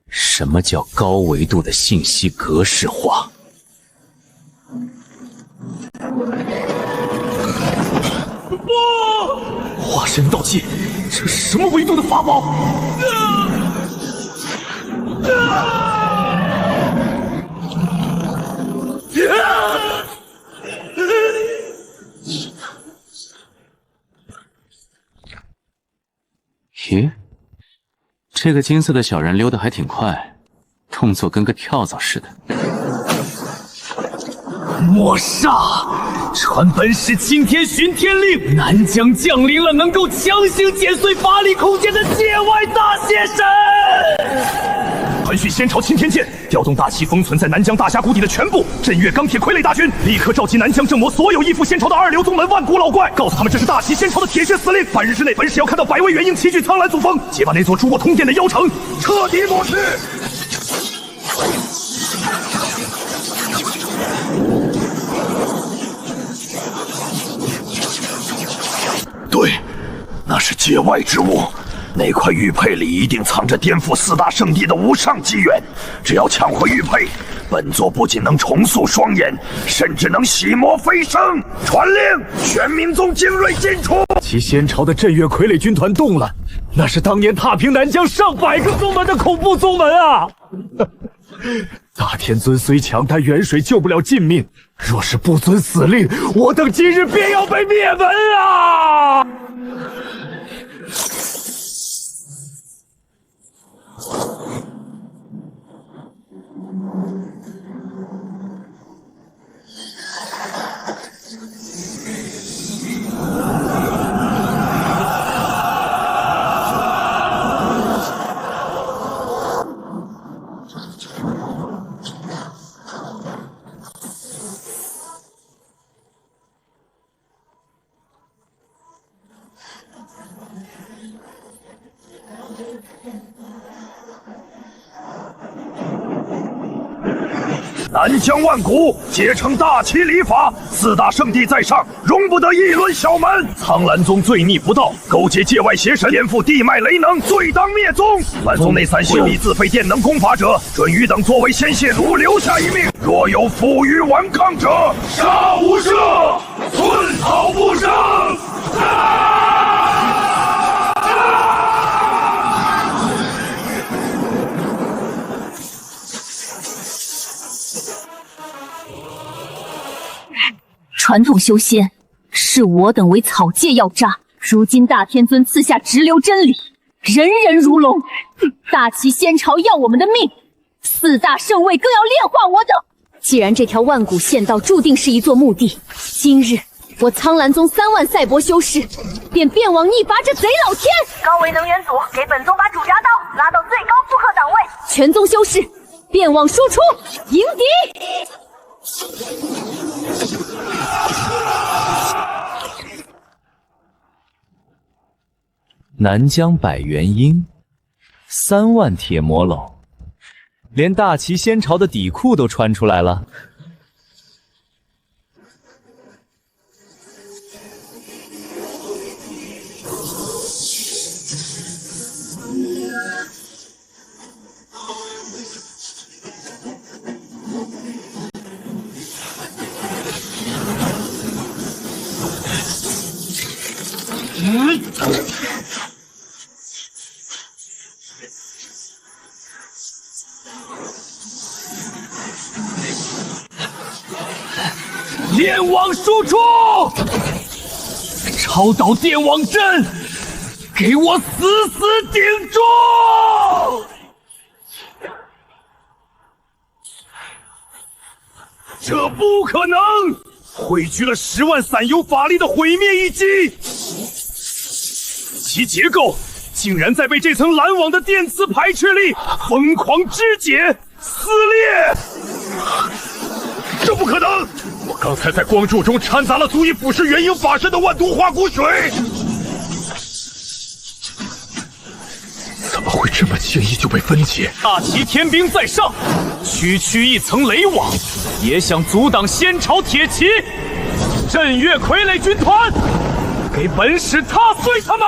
什么叫高维度的信息格式化。不！化神道器，这是什么维度的法宝？咦，这个金色的小人溜得还挺快，动作跟个跳蚤似的。莫煞，传本使青天巡天令，南疆降临了能够强行剪碎法力空间的界外大邪神。传讯先朝钦天剑，调动大旗封存在南疆大峡谷底的全部镇越钢铁傀儡大军，立刻召集南疆正魔所有依附先朝的二流宗门万古老怪，告诉他们这是大齐先朝的铁血司令，半日之内本使要看到百位元婴齐聚苍兰祖峰，解把那座烛火通电的妖城彻底抹去。对，那是界外之物。那块玉佩里一定藏着颠覆四大圣地的无上机缘，只要抢回玉佩，本座不仅能重塑双眼，甚至能洗魔飞升。传令，玄冥宗精锐进出。其先朝的镇越傀儡军团动了，那是当年踏平南疆上百个宗门的恐怖宗门啊！大天尊虽强，但远水救不了近命。若是不遵死令，我等今日便要被灭门啊！南疆万古，皆称大齐礼法，四大圣地在上，容不得议论小门。苍兰宗罪逆不道，勾结界外邪神，颠覆地脉雷能，罪当灭宗。本宗内散心力自废电能功法者，准予等作为先械奴，留下一命。若有负隅顽抗者，杀无赦，寸草不生。传统修仙，视我等为草芥药渣。如今大天尊赐下直流真理，人人如龙。大齐先朝要我们的命，四大圣位更要炼化我等。既然这条万古仙道注定是一座墓地，今日我苍兰宗3万赛博修士便变往逆拔这贼老天。高维能源组给本宗把主闸刀拉到最高负荷档位。全宗修士变往输出，迎敌。南疆百元婴，3万铁魔蝼，连大齐先朝的底裤都穿出来了。电网输出，超导电网阵，给我死死顶住！这不可能！汇聚了10万散游法力的毁灭一击，其结构竟然在被这层拦网的电磁排斥力疯狂肢解撕裂！这不可能！我刚才在光柱中掺杂了足以腐蚀元婴法身的万毒化骨水，怎么会这么轻易就被分解？大齐天兵在上，区区一层雷网，也想阻挡先朝铁骑？镇越傀儡军团，给本使踏碎他们！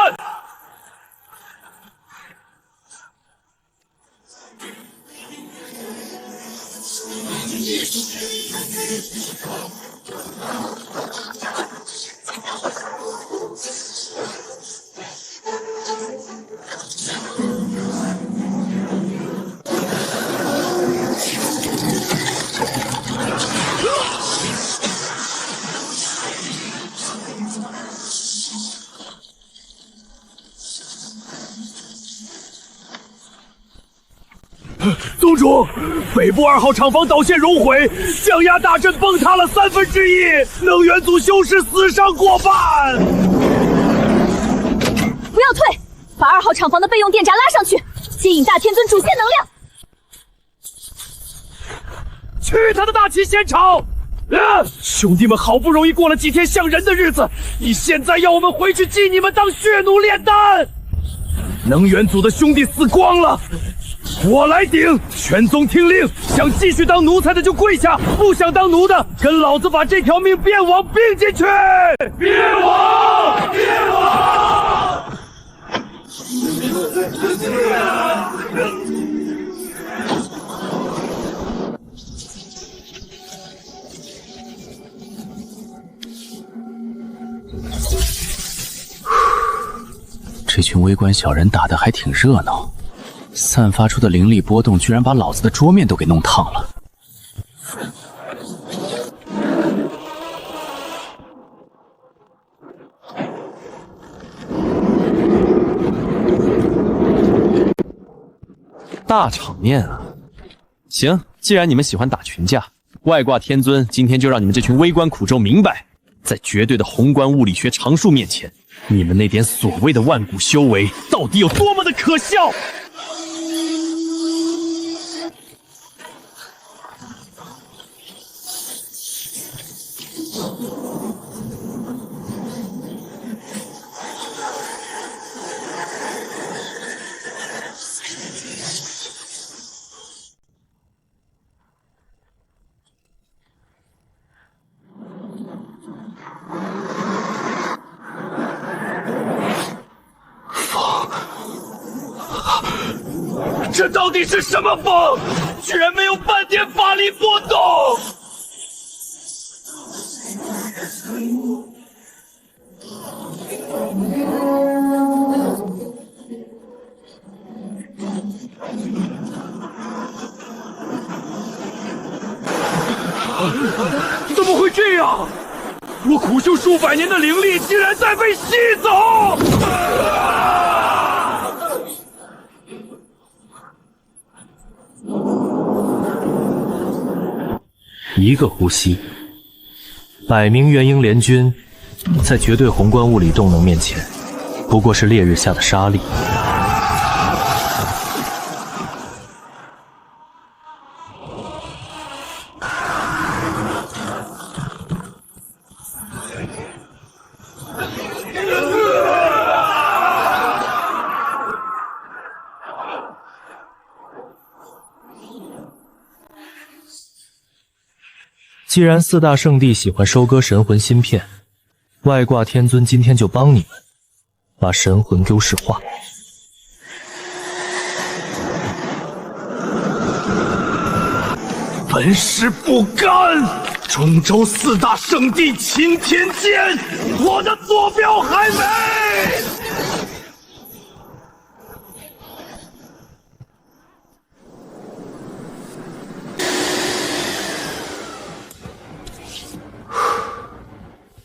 宗主，北部2号厂房导线熔毁，降压大阵崩塌了1/3，能源组修士死伤过半。不要退，把2号厂房的备用电闸拉上去，接引大天尊主线能量。去他的大齐仙朝！兄弟们好不容易过了几天像人的日子，你现在要我们回去祭你们当血奴炼丹？能源组的兄弟死光了，我来顶！全宗听令，想继续当奴才的就跪下，不想当奴的跟老子把这条命变王并进去！变王！变王！这群微观小人打得还挺热闹，散发出的灵力波动居然把老子的桌面都给弄烫了。大场面啊！行，既然你们喜欢打群架，外挂天尊今天就让你们这群微观苦咒明白，在绝对的宏观物理学常数面前，你们那点所谓的万古修为到底有多么的可笑！这到底是什么风？居然没有半点法力波动！怎么会这样？我苦修数百年的灵力竟然在被吸走！一个呼吸，100名元婴联军在绝对宏观物理动能面前，不过是烈日下的沙粒。既然4大圣地喜欢收割神魂芯片，外挂天尊今天就帮你们把神魂丢石化。本师不甘！中州4大圣地擎天剑，我的坐标还没。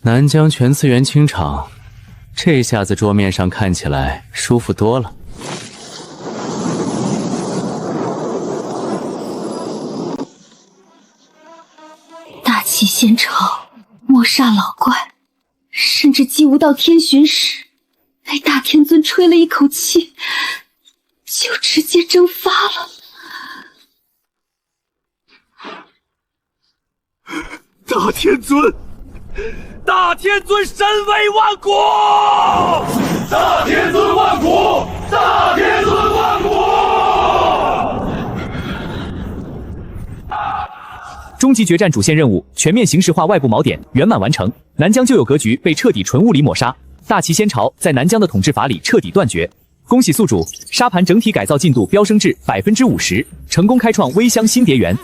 南疆全次元清场，这下子桌面上看起来舒服多了。大齐仙朝，抹杀老怪，甚至击无到天巡时，被大天尊吹了一口气，就直接蒸发了。大天尊！大天尊神威万古！大天尊万古！大天尊万古！终极决战主线任务全面形式化外部锚点圆满完成，南疆旧有格局被彻底纯物理抹杀，大齐仙朝在南疆的统治法理彻底断绝。恭喜宿主，沙盘整体改造进度飙升至50%，成功开创微香新蝶园。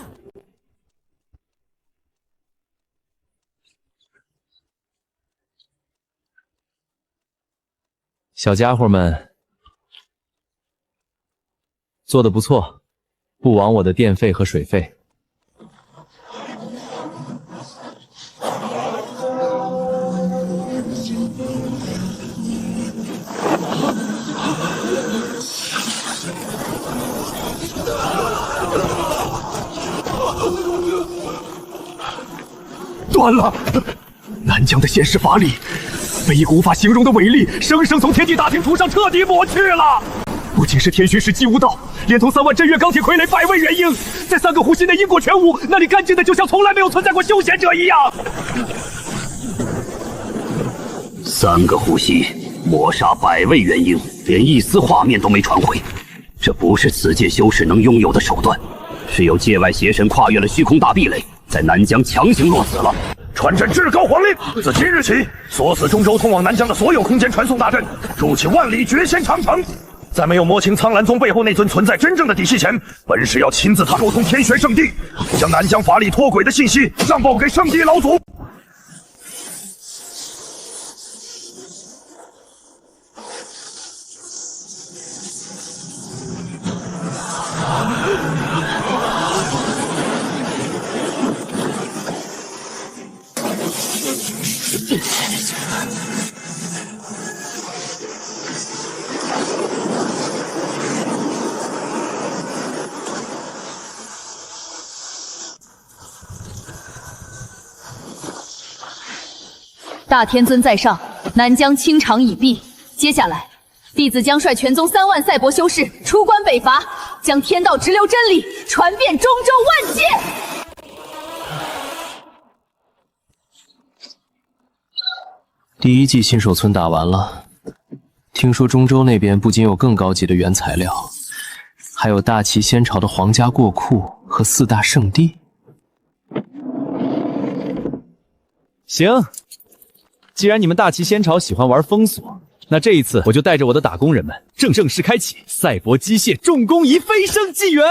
小家伙们做得不错，不枉我的电费和水费。断了！南疆的现世法力被一股无法形容的伟力生生从天地大厅图上彻底抹去了。不仅是天虚石击无道，连同3万镇岳钢铁傀儡100位元婴，在3个呼吸内因果全无，那里干净的就像从来没有存在过修贤者一样。3个呼吸，抹杀100位元婴，连一丝画面都没传回。这不是此界修士能拥有的手段，是有界外邪神跨越了虚空大壁垒，在南疆强行落死了。传朕至高皇令，自今日起，锁死中州通往南疆的所有空间传送大阵，筑起万里绝仙长城。在没有摸清苍兰宗背后那尊存在真正的底细前，本使要亲自沟通天玄圣地，将南疆法力脱轨的信息上报给圣地老祖。大天尊在上，南疆清场已毕，接下来，弟子将率全宗3万赛博修士出关北伐，将天道直流真理传遍中州万界。第1季新手村打完了，听说中州那边不仅有更高级的原材料，还有大齐仙朝的皇家过库和4大圣地。行，既然你们大齐仙朝喜欢玩封锁，那这一次我就带着我的打工人们正式开启赛博机械重工仪飞升纪元。